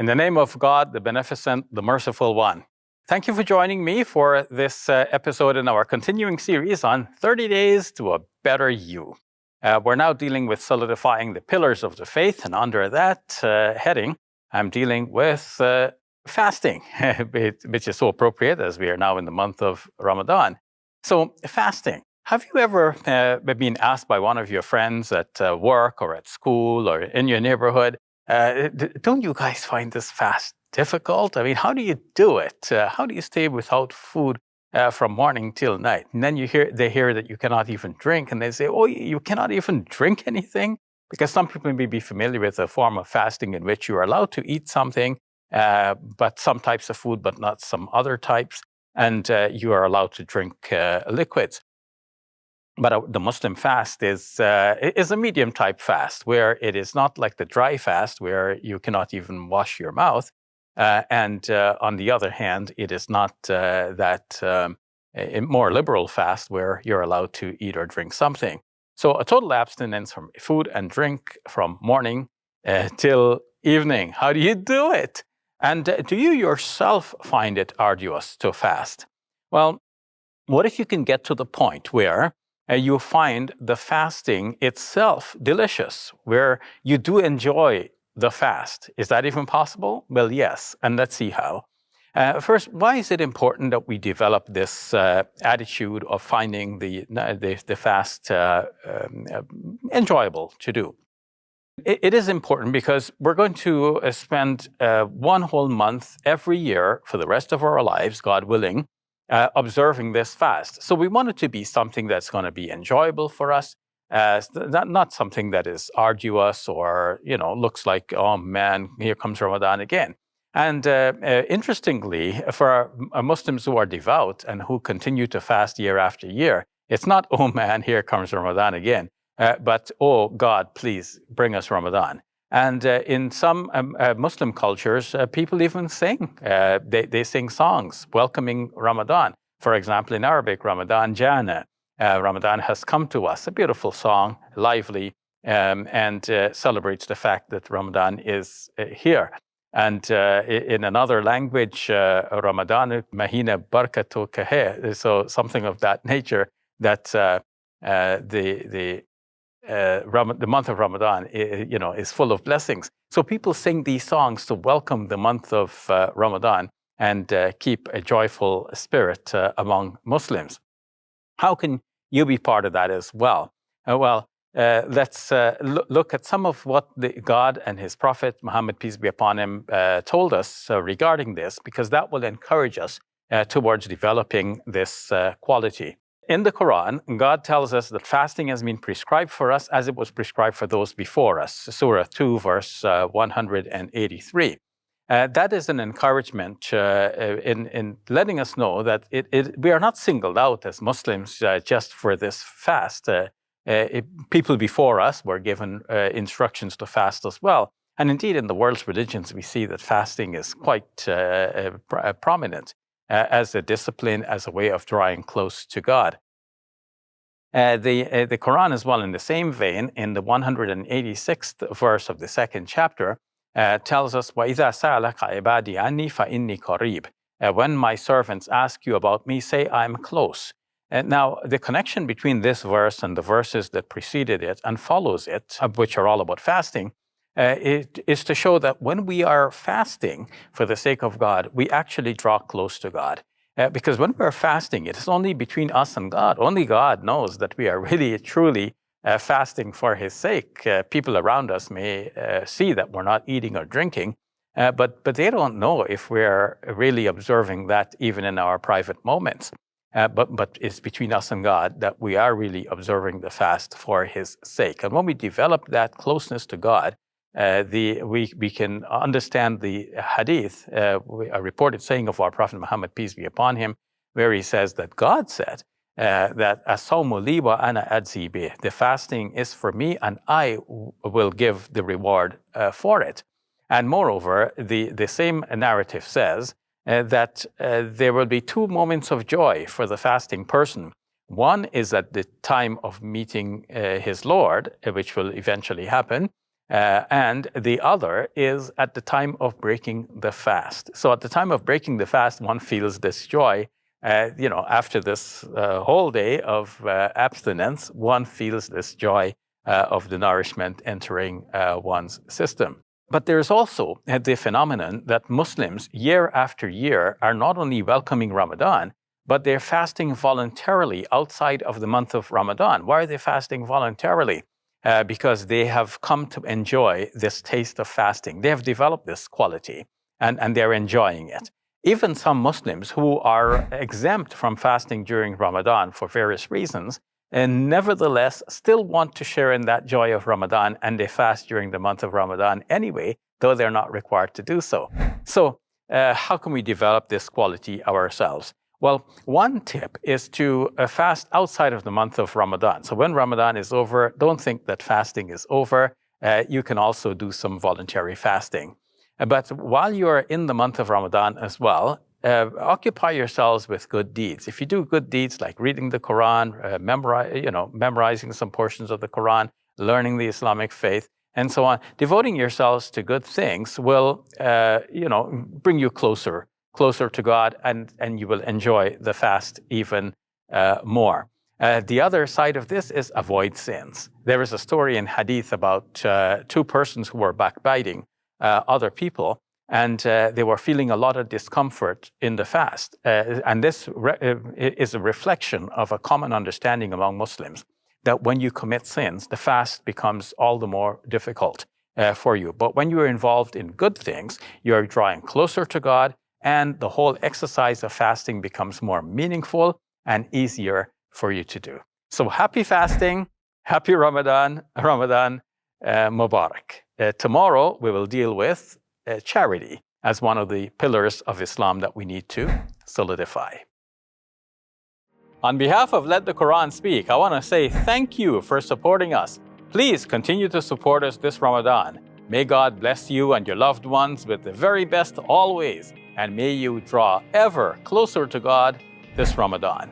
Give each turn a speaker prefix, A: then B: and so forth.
A: In the name of God, the Beneficent, the Merciful One. Thank you for joining me for this episode in our continuing series on 30 Days to a Better You. We're now dealing with solidifying the pillars of the faith, and under that heading, I'm dealing with fasting, which is so appropriate as we are now in the month of Ramadan. So, fasting. Have you ever been asked by one of your friends at work or at school or in your neighborhood, don't you guys find this fast difficult? I mean, how do you do it? How do you stay without food from morning till night? And then they hear that you cannot even drink, and they say, oh, you cannot even drink anything? Because some people may be familiar with a form of fasting in which you are allowed to eat something, but some types of food, but not some other types, and you are allowed to drink liquids. But the Muslim fast is a medium-type fast, where it is not like the dry fast, where you cannot even wash your mouth. And on the other hand, it is not that more liberal fast, where you're allowed to eat or drink something. So a total abstinence from food and drink from morning till evening. How do you do it? And do you yourself find it arduous to fast? Well, what if you can get to the point where you find the fasting itself delicious, where you do enjoy the fast? Is that even possible? Well, yes, and let's see how. First, why is it important that we develop this attitude of finding the fast enjoyable to do? It is important because we're going to spend one whole month every year for the rest of our lives, God willing, observing this fast. So we want it to be something that's going to be enjoyable for us, not something that is arduous or, looks like, oh man, here comes Ramadan again. And interestingly, for Muslims who are devout and who continue to fast year after year, it's not, oh man, here comes Ramadan again, but, oh God, please bring us Ramadan. And in some Muslim cultures, people even sing. They sing songs welcoming Ramadan. For example, in Arabic, Ramadan Jana, Ramadan has come to us. A beautiful song, lively, and celebrates the fact that Ramadan is here. And in another language, Ramadan Mahina Barkato Kahe, so something of that nature, that the month of Ramadan, is full of blessings. So people sing these songs to welcome the month of Ramadan and keep a joyful spirit among Muslims. How can you be part of that as well? Let's look at some of what God and His Prophet, Muhammad, peace be upon him, told us regarding this, because that will encourage us towards developing this quality. In the Quran, God tells us that fasting has been prescribed for us as it was prescribed for those before us. Surah 2, verse 183. That is an encouragement in letting us know that we are not singled out as Muslims just for this fast. People before us were given instructions to fast as well. And indeed, in the world's religions, we see that fasting is quite prominent as a discipline, as a way of drawing close to God. The Quran as well, in the same vein, in the 186th verse of the second chapter, tells us, وَإِذَا سَأَلَكَ عِبَادِي عَنِّي فَإِنِّي قَرِيبٌ. When my servants ask you about me, say I'm close. Now, the connection between this verse and the verses that preceded it and follows it, which are all about fasting, it is to show that when we are fasting for the sake of God, we actually draw close to God. Because when we're fasting, it is only between us and God. Only God knows that we are really, truly fasting for His sake. People around us may see that we're not eating or drinking, but they don't know if we're really observing that even in our private moments. But it's between us and God that we are really observing the fast for His sake. And when we develop that closeness to God, we can understand the hadith, a reported saying of our Prophet Muhammad, peace be upon him, where he says that God said that as-sawmu li wa ana ajzi bih, the fasting is for me and I will give the reward for it. And moreover, the same narrative says that there will be two moments of joy for the fasting person. One is at the time of meeting his Lord, which will eventually happen. And the other is at the time of breaking the fast. So at the time of breaking the fast, one feels this joy. After this whole day of abstinence, one feels this joy of the nourishment entering one's system. But there's also the phenomenon that Muslims, year after year, are not only welcoming Ramadan, but they're fasting voluntarily outside of the month of Ramadan. Why are they fasting voluntarily? Because they have come to enjoy this taste of fasting. They have developed this quality, and they're enjoying it. Even some Muslims who are exempt from fasting during Ramadan for various reasons, and nevertheless still want to share in that joy of Ramadan, and they fast during the month of Ramadan anyway, though they're not required to do so. So how can we develop this quality ourselves? Well, one tip is to fast outside of the month of Ramadan. So when Ramadan is over, don't think that fasting is over. You can also do some voluntary fasting. But while you're in the month of Ramadan as well, occupy yourselves with good deeds. If you do good deeds like reading the Quran, memorizing some portions of the Quran, learning the Islamic faith, and so on, devoting yourselves to good things will, bring you closer to God, and you will enjoy the fast even more. The other side of this is avoid sins. There is a story in Hadith about two persons who were backbiting other people, and they were feeling a lot of discomfort in the fast. And this is a reflection of a common understanding among Muslims that when you commit sins, the fast becomes all the more difficult for you. But when you are involved in good things, you're drawing closer to God, and the whole exercise of fasting becomes more meaningful and easier for you to do. So happy fasting, happy Ramadan Mubarak. Tomorrow we will deal with charity as one of the pillars of Islam that we need to solidify. On behalf of Let the Quran Speak, I want to say thank you for supporting us. Please continue to support us this Ramadan. May God bless you and your loved ones with the very best always, and may you draw ever closer to God this Ramadan.